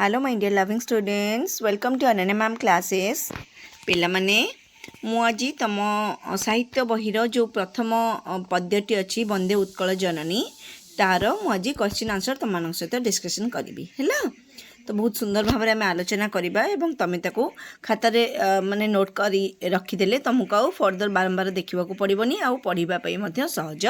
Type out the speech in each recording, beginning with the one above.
Hello my dear loving students welcome to Ananya ma'am classes पिलामाने मु आज तुम साहित्य बहिर जो प्रथम पद्यटी अच्छी वंदे उत्कल जननी तार मुझ क्वेश्चन आंसर तुम सहित डिस्कसन करी है तो बहुत सुंदर भाव में आम आलोचना करवा एवं तुम ताको खातार माने नोट कर रखीदे तुमको आउ फर्दर बारंबार देखा पड़ोनी आउ पढ़ाई सहज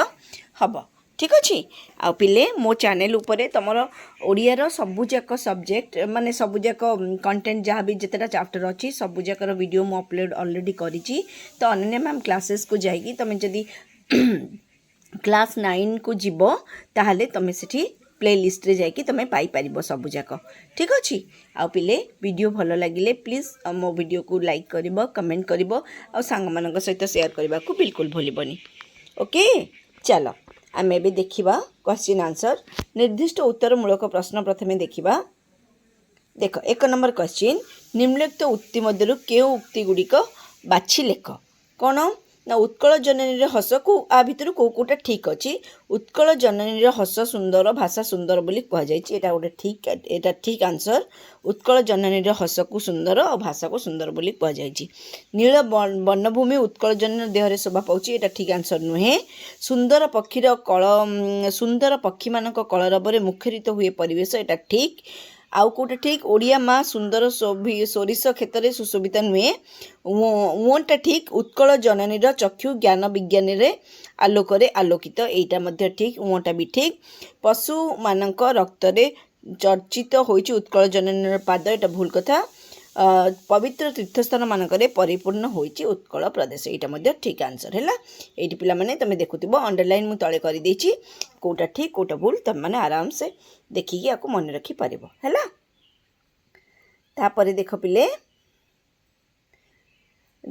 हम ठीक अच्छे आ पिले मो चैनल उपरे तुमर ओडियार सबुजाक सब्जेक्ट माने सबुजाक कंटेंट जहाँ भी जितेटा चैप्टर अच्छी सबुजाकर वीडियो मु अपलोड ऑलरेडी करी तो अनन्या मैम क्लासेस को जाइए तुम जदि क्लास 9 को जीव ताहले तुम से प्ले लिस्ट रे जाइए तुम पाइपर सबुजाक ठीक अच्छे आ पिले वीडियो भल लगिले प्लीज मो वीडियो को लाइक कर कमेंट कर सांग मान सहित शेयर करने को बिल्कुल भूलबनी ओके चलो आम भी देखा क्वेश्चन आंसर निर्दिष्ट उत्तरमूलक प्रश्न प्रथमे देखा देख एक नंबर क्वेश्चन निम्नलिखित उक्ति मध्य के उक्ति गुड़िक बाछि लेख कौन ना उत्कल जननी हस को आ भितर कोटा ठीक अच्छी उत्कल जननी हस सुंदर भाषा सुंदर बोली कहुई गोटे ठीक आंसर उत्कल जननी हस को सुंदर और भाषा को सुंदर बोली कहुई नील वर्णभूमि उत्कल जननी देहरे शोभा पाऊँ यहाँ ठीक आंसर नुहे सुंदर पक्षीर सुंदर पक्षी मान कलरव मुखरित हुए परिवेश यहाँ ठीक आउ कोटे ठीक ओडिया माँ सुंदर सोरिष क्षेत्र में सुशोभित नुहे ओटा ठीक उत्कल जननीर चक्षु ज्ञान विज्ञान आलोक आलोकित यहाँ ठीक ओटा भी ठीक पशु मान रक्त चर्चित होइछि उत्कल जननीर पाद यहाँ भूल कथा पवित्र तीर्थस्थान मानक परिपूर्ण होइछि उत्कल प्रदेश यहाँ ठीक आंसर है ये पिला माने तुम देखुव अंडरलाइन मु तले कर देछि कोटा ठीक कोटा भूल तुम मैंने आराम से देखिए आपको मन रखी पार है तापर देख पिले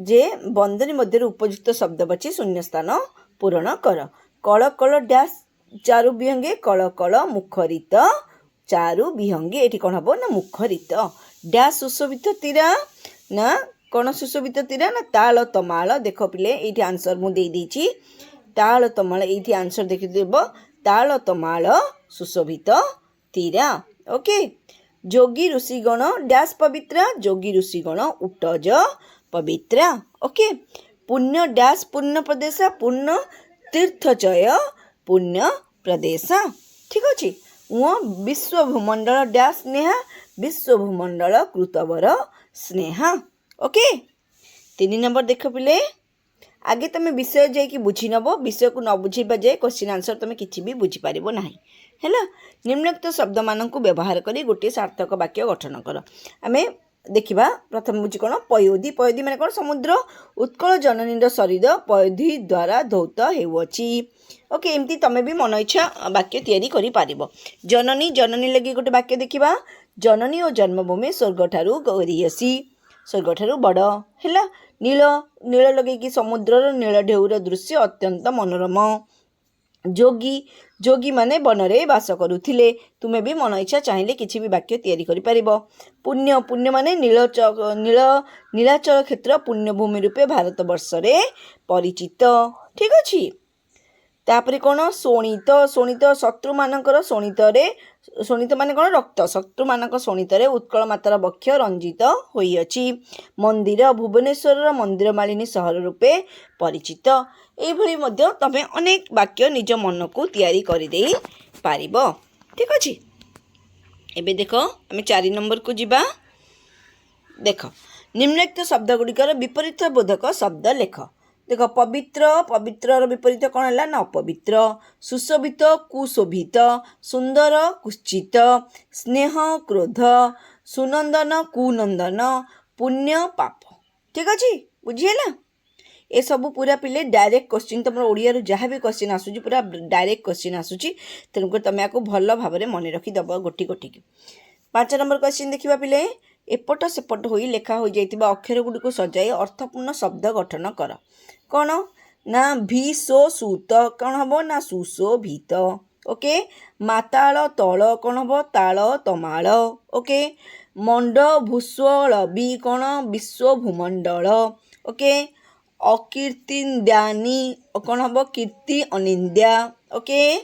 जे बंदनी मध्य उपयुक्त शब्द बची शून्य स्थान पूरण कर कल कल डैश चारु विहंगे कल कल मुखरित चारु विहंगे ये कौन हम ना मुखरित डैश सुशोभित तीरा ना कौन सुशोभित तीरा ना ताल तमाल देख पिले ये आंसर मुझे ताल तमाल ये आंसर देखिदेव ताल तमाल सुशोभित तीरा ओके जोगी ऋषिगण डैश पवित्रा जोगी ऋषिगण उटज पवित्रा ओके पुण्य डैश पुण्य प्रदेश पुण्य तीर्थचय पुण्य प्रदेश ठीक अच्छे वो विश्व भूमंडल डैश स्नेहा विश्व भूमंडल कृतवर स्नेहा ओके 3 नंबर देख पिले आगे तुम विषय जाकि बुझी नब विषय को न बुझेबा जाए क्वेश्चन आंसर तुम किसी भी बुझीपार ना है निम्नलिखित शब्द मान को व्यवहार कर गोटे सार्थक वाक्य गठन कर आम देखा प्रथम बुझी कौन पयोधी पयोधी माने कौन समुद्र उत्कल जननी शरीर पयोधी द्वारा धौत होउछि ओके एमती तुम भी मन इच्छा वाक्य तैयारी करि पारिबो जननी जननी लगी गोटे वाक्य देखा जननी और जन्मभूमि स्वर्ग ठारू गौरीयसी स्वर्ग ठारू बड़ है नील नील लगे समुद्र नील ढेउर दृश्य अत्यंत मनोरम जोगी जोगी माने बनरे बास करुथिले तुमे भी मन इच्छा चाहिए किसी भी वाक्य तैयारी करि परिबो पुण्य पुण्य माने नीलाचल क्षेत्र पुण्यभूमि रूपे भारत वर्ष रे परिचित ठीक अच्छी तापरे कौन शोणित शोणित शत्रु मानकर शोणित माने कौन रक्त शत्रु मानक शोणित उत्कल मातार बक्ष रंजित होइअछि मंदिर भुवनेश्वर मंदिर मालिनी सहर रूपे परिचित एभली मध्य तमे अनेक वाक्य निज मन को तैयारी कर दे पारिबो ठीक अछि एबे देखो आमे 4 नंबर को जिबा देख निम्नलिखित शब्द गुड़िकर विपरीत बोधक शब्द लेख देख पवित्र पवित्र विपरीत कौन है ना अपवित्र सुशोभित कुशोभित सुंदर कुश्चित स्नेह क्रोध सुनंदन कुनंदन पुण्य पाप ठीक अच्छे बुझीगला ए सब पूरा पिले डायरेक्ट क्वेश्चन तुम ओडिया जहाँ भी क्वेश्चन आसूँ पूरा डायरेक्ट क्वेश्चन आसूँ तेणुक तुम आपको भल भाव में मन रखीदब गोटी गोटी की 5 नंबर क्वेश्चन देखा पिले एपट सेपट हो लेखा हो जाइतिबा अक्षर गुड़ी को सजाई अर्थपूर्ण शब्द गठन कर कौन ना भी सो सूत कौन हम ना सुशोभित ओके माताल तल कौन हम ताल तमाल ओके मंड भूस्वल भी कौन विश्व भूमंडल ओके अकीर्तिदानी कौन हम कीर्ति अनिंद्या ओके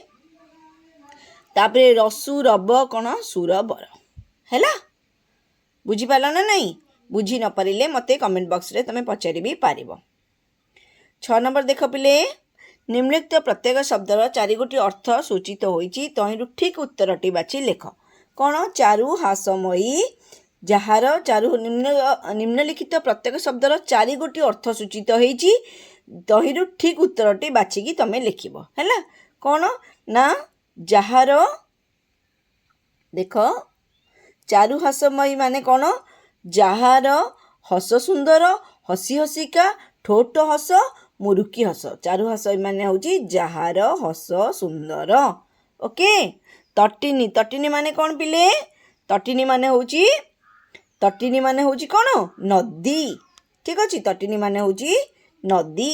तापरे रसु रब कौन सुरबर है बुझीपाल ना नहीं बुझी न पारे मत कमेंट बॉक्स रे तुम पचारि भी पार 6 नंबर देख पिले निम्नलिखित प्रत्येक शब्दर 4 अर्थ सूचित होइछि तहिरु ठीक उत्तरटी बाछि लेख कौन चारु हासमयी जार चारु निम्नलिखित प्रत्येक शब्दर 4 अर्थ सूचित होइछि तहिरु ठीक उत्तरटी बाछिकी तमे लिखिबो हैला कौन ना जार देख चारु हासमयी माने कौन जार हस सुंदर हसी हसिका ठोट हस मुरुकी हस चारु हस माने होची जार हस सुंदर ओके तटिनी तटिनी माने कौन पिले तटिनी माने होची कौन नदी ठीक अच्छे तटिनी माने होची नदी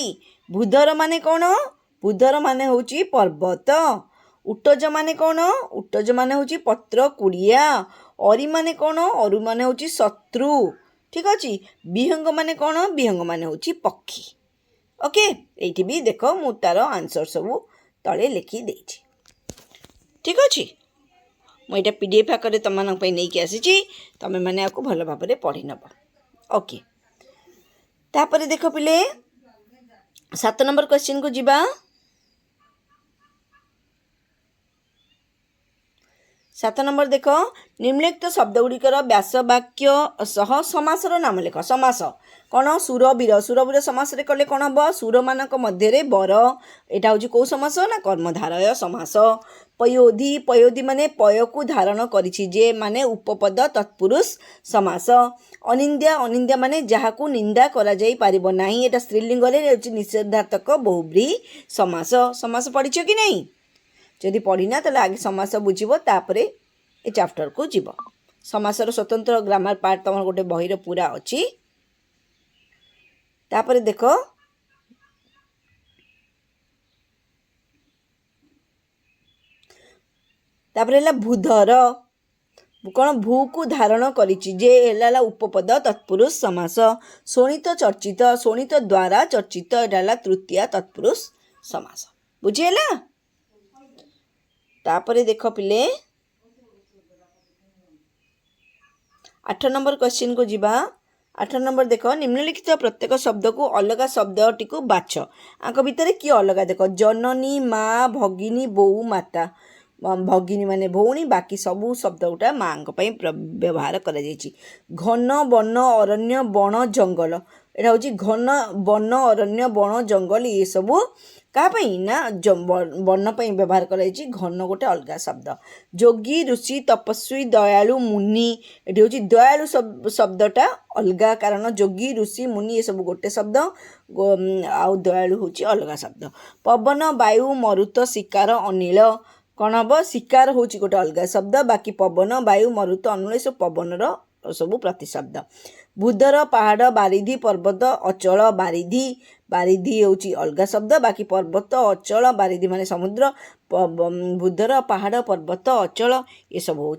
भूधर माने कौन भूधर माने होची पर्वत उटज माने कौन उटज माने होची पत्र कुड़िया अरी माने कौन अरु माने होची शत्रु ठीक अच्छे विहंग माने कौन विहंग माने होची पक्षी ओके ये भी देख मु तार आंसर सब तले लिखी देछि ठीक अच्छे मुझे पीडीएफ आकार तुम नहीं आसी तुम मैंने आपको भल भाव पढ़ी नब ओके तापर देख पिले 7 नंबर क्वेश्चन को जीवा 7 नंबर देख निम्नलिखित शब्द गुड़िकर व्यास वाक्य सह समासर नाम लेख समास कौन सुरवीर सुरवीर समास रे कले कौन हम सुर मानक मध्य बर यहाँ हूँ कौ समास ना कर्मधारय समास पयोधी पयोधी माने पय को धारण करिछि जे माने उपपद तत्पुरुष समास अनिंद्या अनिंद्या माने जहाकू निंदा करा जाई पारिबो नाही एटा स्त्रीलिंग रे होछि निषेधार्थक बहुब्री समास समास पढ़िछ कि नहीं जदि पढ़िना ताले आगे समास बुझिबो तापरे ए चैप्टर को जीव समासर स्वतंत्र ग्रामर पार्ट तमर गोटे बहिर पूरा अछि तापरे देख तापरे हला भूधर कौन भू को धारण करिछि जे हला उपपद तत्पुरुष समास शोणित चर्चित शोणित द्वारा चर्चित एटा तृतीया तत्पुरुष समास बुझिएला तापरे देख पिले 8 नंबर क्वेश्चन को जीवा 8 नंबर देख निम्नलिखित प्रत्येक शब्द को अलग शब्दटी को बाछ आंक भितर किए अलग देख जननी माँ भगिनी बोऊ माता भगिनी माने भौणी बाकी सबू शब्द गुटा माँ व्यवहार कर घन वन अरण्य बण जंगल यहाँ हूँ घन वन अरण्य बण जंगल ये सबू क्या ना वन पर व्यवहार कर घन गोटे अलग शब्द जोगी ऋषि तपस्वी दयालु मुनि ये हूँ दयालु शब्दटा अलग कारण जोगी ऋषि मुनि ये सब गोटे शब्द आउ दयालु हूँ अलग शब्द पवन वायु मरुत शिकार अनिल कौन हम शिकार हूँ गोटे अलग शब्द बाकी पवन वायु मरुत अनिल सब पवनर सब प्रतिशब्द भूधर पहाड़ बारिधि पर्वत अचल बारिधि बारिधि हूँ अलग शब्द बाकी पर्वत अचल बारिधि माने समुद्र भूधर पहाड़ पर्वत अचल ये सब हूँ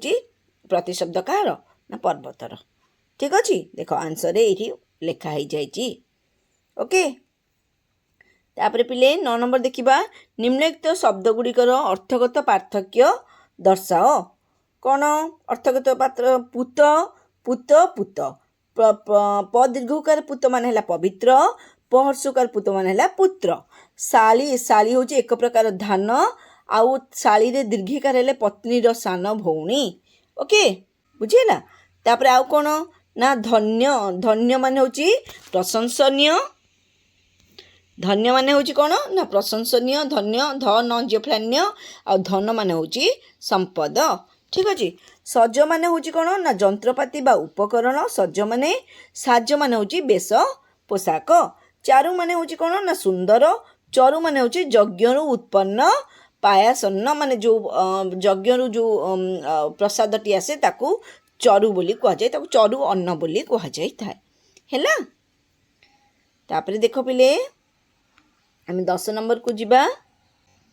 प्रतिशब्द कहार ना पर्वतर ठीक अच्छे देख आंसर ये लिखाई जाइए ओके तापर पिले 9 नंबर देखिबा निम्नलिखित शब्द गुड़िकर अर्थगत पार्थक्य दर्शाओ कौन अर्थगत पात्र पुत पुत पुत प दीर्घकार पुत मान है पवित्र पहर्षकार पुत मान है पुत्र शाली शाली हूँ एक प्रकार धान आउ शाली रे दीर्घकार है पत्नीर सान भौणी ओके बुझीला तापर आउ कौन ना धन्य धन्य मान हूँ प्रशंसनीय धन्य मान हूँ कौन ना प्रशंसनीय धन्य धन जफ्लान्य आ धन मान हूँ संपद ठीक अच्छे सज मान हूँ कौन ना जंत्रपाति बा उपकरण सज माने साज मान हूँ बेश पोशाक चारु मान हूँ कौन ना सुंदर चरु मान हूँ यज्ञ उत्पन्न पायासन्न माने जो यज्ञ जो प्रसादटी आसे ताकू चरु बोली कहुए ताकू चरु अन्न बोली कहुए है तापर देख पिले आम 10 नंबर को जीवा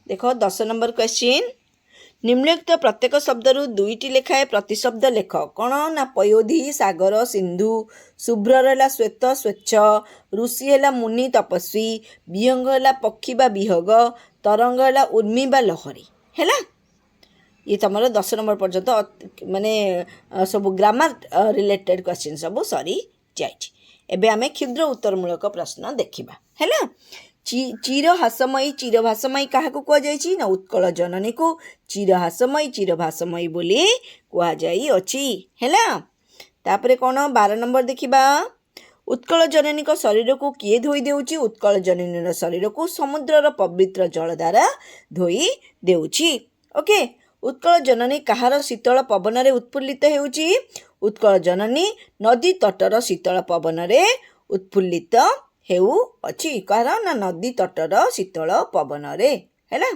देख 10 नंबर क्वेश्चन निम्नलिखित प्रत्येक शब्दरू 2टी लेखाए प्रतिशब्द लेख कौन ना पयोधी सागर सिंधु शुभ्र है श्वेत स्वच्छ ऋषि है मुनि तपस्वी विहंग है पक्षी बा विहग तरंग है उर्मी बा लहरी है ये तुम 10 नंबर पर्यंत माने सब ग्रामर रिलेटेड क्वेश्चन सब सरी जाइए। एबे आमे क्षुद्र उत्तरमूलक प्रश्न देखिबा हैला। चिरहासमयी चिरभासमयी क्या कहुई ना उत्कल जननी को चिरहासमयी चिरभासमयी बोली कहुई हैला। तापरे कौन 12 नंबर देखिबा उत्कल जननी को शरीर को किए धोई देउची उत्कल जननी शरीर को समुद्रर पवित्र जल द्वारा धोई देउची। ओके उत्कल जननी कहार शीतल पवन रे उत्फुल्लित हेउची उत्कल जननी नदी तटर शीतल पवन रे उत्फुल्लित हेउअछि कहार ना नदी तटर शीतल पवन रे हैला।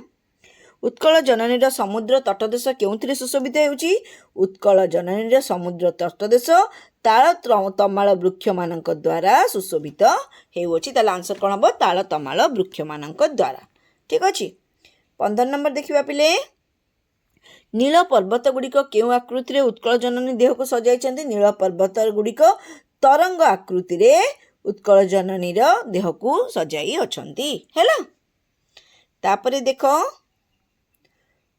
उत्कल जननीर समुद्र तटदेश केउथिरे सुशोभित हेउची उत्कल जननीर समुद्र तटदेश ताल तमाल वृक्ष मानक द्वारा सुशोभित हेउअछि। ताले आंसर कोन हबो ताल तमाल वृक्ष मानक द्वारा। ठीक अछि 15 नंबर देखिबा पिले नील पर्वत गुड़िक केउ आकृति उत्कल जननी देह को सजाई नील पर्वत गुड़िक तरंग आकृति उत्कल जननीर देह को सजाई अछंती हैला। तापरे देख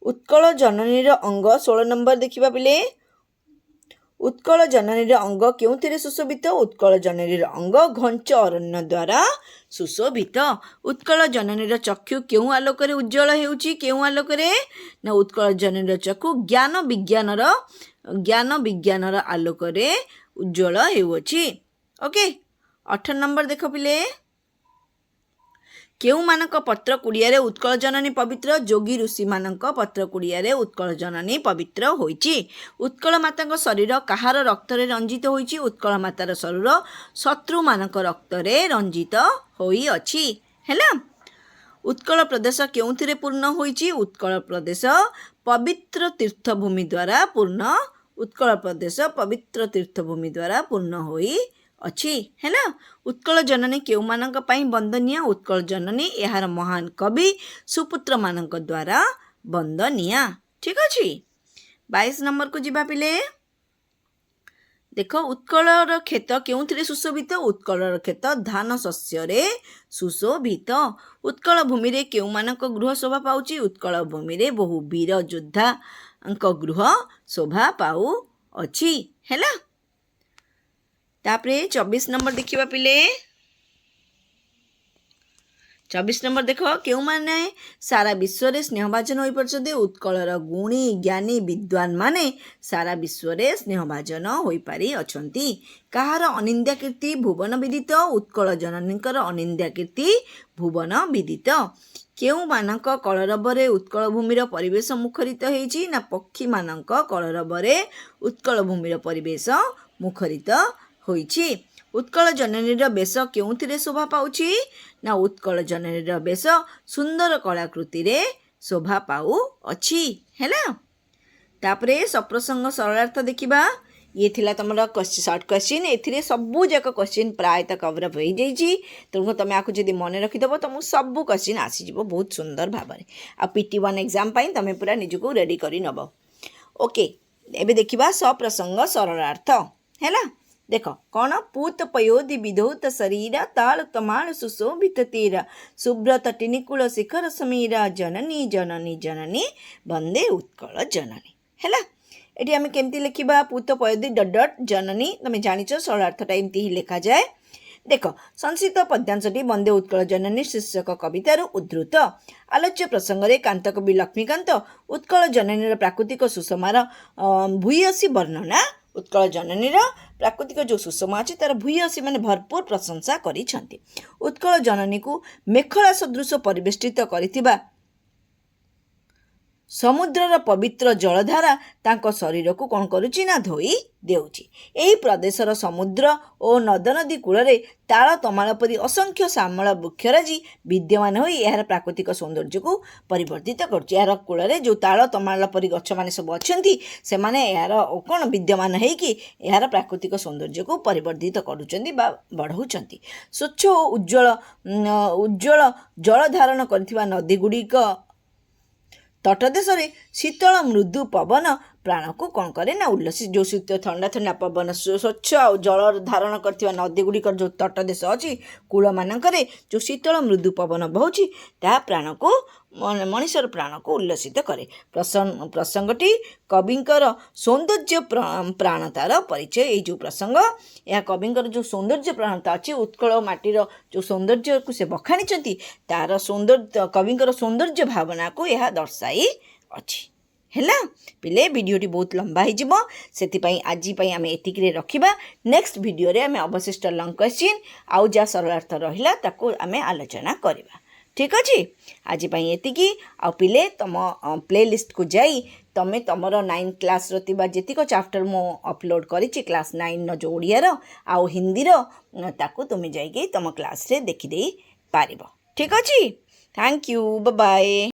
उत्कल जननीर अंग 16 नंबर देखिबा पिले उत्कल जननीर अंग केउथिरे सुशोभित उत्कल जननीर अंग घंच अरण्य द्वारा सुशोभित। उत्कल जननीर चक्षु केउ आलोकरे उज्जवल हेउची केउ आलोकरे ना उत्कल जननीर चक्षु ज्ञान विज्ञानर आलोकरे उज्जवल हेउची। ओके 18 नंबर देख पिले केउ मानक पत्र कुड़िया उत्कल जननी पवित्र जोगी ऋषि मानक पत्र कुड़िया उत्कल जननी पवित्र होइची। उत्कल माता शरीर कहार रक्त रे रंजित होइची उत्कल मातार शरीर शत्रु मानक रक्त रे रंजित होई अछि हैला। उत्कल प्रदेश केउथिरे पूर्ण होइची उत्कल प्रदेश पवित्र तीर्थभूमि द्वारा पूर्ण उत्कल प्रदेश पवित्र तीर्थभूमि द्वारा पूर्ण होई अछि हैला। उत्कल जननी केउ मानक पई वंदनीय उत्कल जननी यार महान कवि सुपुत्र मानक द्वारा वंदनीय। ठीक अछि 22 नंबर को जिबा पिले देख उत्कलर खेत केउथिरे सुशोभित उत्कलर खेत धान शस्य रे सुशोभित। उत्कल भूमि रे केउ मानक गृह शोभा पाउची उत्कल भूमि रे बहु वीर योद्धा गृह शोभा पाउ अछि हैला। तापरे 24 नंबर देखिबा पिले 24 नंबर देख केउ माने सारा विश्व रे स्नेहभाजन होई परछते उत्कलर गुणी ज्ञानी विद्वान माने सारा विश्व रे स्नेहभाजन होई पारी अछंती। कहार अनिंद्या कीर्ति भुवन विदित उत्कल जननीकर अनिंद्या कीर्ति भुवन विदित। केउ मानक कलरबरे उत्कल भूमिर परिवेश मुखरित हेइची ना पक्षी मानक कलरबरे उत्कल भूमिर परिवेश मुखरित होइची। उत्कल जननीर बेश केउथिरे शोभा पाउची ना उत्कल जननीर बेश सुंदर कलाकृति रे शोभा पाउ अछि हैला। तापरे सप्रसंग सरलार्थ देखिबा ये थिला तमरा शॉर्ट क्वेश्चन एथिरे सबु जक क्वेश्चन प्राय तक कवर हो जाइची तेणु तुम आपको जब मन रखिदेव तुमको सब क्वेश्चन आसीज बहुत सुंदर भाव में आ PT1 एग्जाम तुम पूरा निजको रेडी कर नब। ओके एबे देखिबा सप्रसंग सरलार्थ हैला। देख कौन पूत पयोधि विधौत शरीर ताल तमाल सुशोभित तीर शुभ्र तटिनिकूल शिखर समीरा जननी जननी जननी वंदे उत्कल जननी हैला। एटी आमे केमती लिखिबा पूत पयोधि डट डट जननी तुम जानिच सरलार्थटा एमती ही लिखा जाए। देख संस्कृत पद्यांशटी वंदे उत्कल जननी शीर्षक कवितार उद्धृत। आलोच्य प्रसंग में कांतकवि लक्ष्मीकांत उत्कल जननीर प्राकृतिक सुषमार भूयसी वर्णना उत्कल जननीर प्राकृतिक जो सुषमा अच्छे तार भूयसी मैंने भरपूर प्रशंसा करिछंती। उत्कल जननी को मेखला सदृश परिवेष्टित करिथिबा समुद्रर पवित्र जलधारा तांको शरीर को कौन करुची ना धोई देउची। एही प्रदेशर समुद्र और नद नदी कूल ताल तमाल परी असंख्य श्यामल वृक्षराजी विद्यमान होई यार प्राकृतिक सौंदर्य को परिवर्तित करुची। यार कूल जो ताल तमाल परी गछ माने सब अछंती से माने यार कौन विद्यमान होईकि यार प्राकृतिक सौंदर्य को परिवर्तित करुचंती बा बढ़ाउचंती। स्वच्छ और उज्जवल जल धारण करथिबा नदी गुड़िक तटदेश शीतल मृदु पवन ପ୍ରାଣକୁ କ'ଣ କରେ ନା ଉଲ୍ଲସିତ ଯେଉଁ ଶୀତ ଥଣ୍ଡା ଥଣ୍ଡା ପବନ ସ୍ୱଚ୍ଛ ଆଉ ଜଳ ଧାରଣ କରିଥିବା ନଦୀ ଗୁଡ଼ିକର ଯେଉଁ ତଟଦେଶ ଅଛି କୂଳମାନଙ୍କରେ ଯେଉଁ ଶୀତଳ ମୃଦୁ ପବନ ବହୁଛି ତାହା ପ୍ରାଣକୁ ମଣିଷର ପ୍ରାଣକୁ ଉଲ୍ଲସିତ କରେ। ପ୍ରସଙ୍ଗଟି କବିଙ୍କର ସୌନ୍ଦର୍ଯ୍ୟ ପ୍ରାଣତାର ପରିଚୟ। ଏଇ ଯେଉଁ ପ୍ରସଙ୍ଗ ଏହା କବିଙ୍କର ଯେଉଁ ସୌନ୍ଦର୍ଯ୍ୟ ପ୍ରାଣତା ଅଛି ଉତ୍କଳ ମାଟିର ଯେଉଁ ସୌନ୍ଦର୍ଯ୍ୟକୁ ସେ ବଖାଣିଛନ୍ତି ତାର କବିଙ୍କର ସୌନ୍ଦର୍ଯ୍ୟ ଭାବନାକୁ ଏହା ଦର୍ଶାଇ ଅଛି। ହେଲା ପିଲେ ଭିଡ଼ିଓଟି ବହୁତ ଲମ୍ବା ହେଇଯିବ, ସେଥିପାଇଁ ଆଜି ପାଇଁ ଆମେ ଏତିକିରେ ରଖିବା। ନେକ୍ସଟ ଭିଡ଼ିଓରେ ଆମେ ଅବଶିଷ୍ଟ ଲଙ୍ଗ କ୍ୱେଶ୍ଚିନ୍ ଆଉ ଯାହା ସରଳାର୍ଥ ରହିଲା ତାକୁ ଆମେ ଆଲୋଚନା କରିବା। ଠିକ୍ ଅଛି, ଆଜି ପାଇଁ ଏତିକି। ଆଉ ପିଲେ ତୁମ ପ୍ଲେଲିଷ୍ଟକୁ ଯାଇ ତୁମେ ତୁମର 9th କ୍ଲାସ୍ର ଥିବା ଯେତିକ ଚାପ୍ଟର ମୁଁ ଅପଲୋଡ଼ କରିଛି କ୍ଲାସ୍ 9ର ଯେଉଁ ଓଡ଼ିଆର ଆଉ ହିନ୍ଦୀର ତାକୁ ତୁମେ ଯାଇକି ତୁମ କ୍ଲାସ୍ରେ ଦେଖିଦେଇ ପାରିବ। ଠିକ୍ ଅଛି, ଥ୍ୟାଙ୍କ ୟୁ, ବାଏ ବାଏ।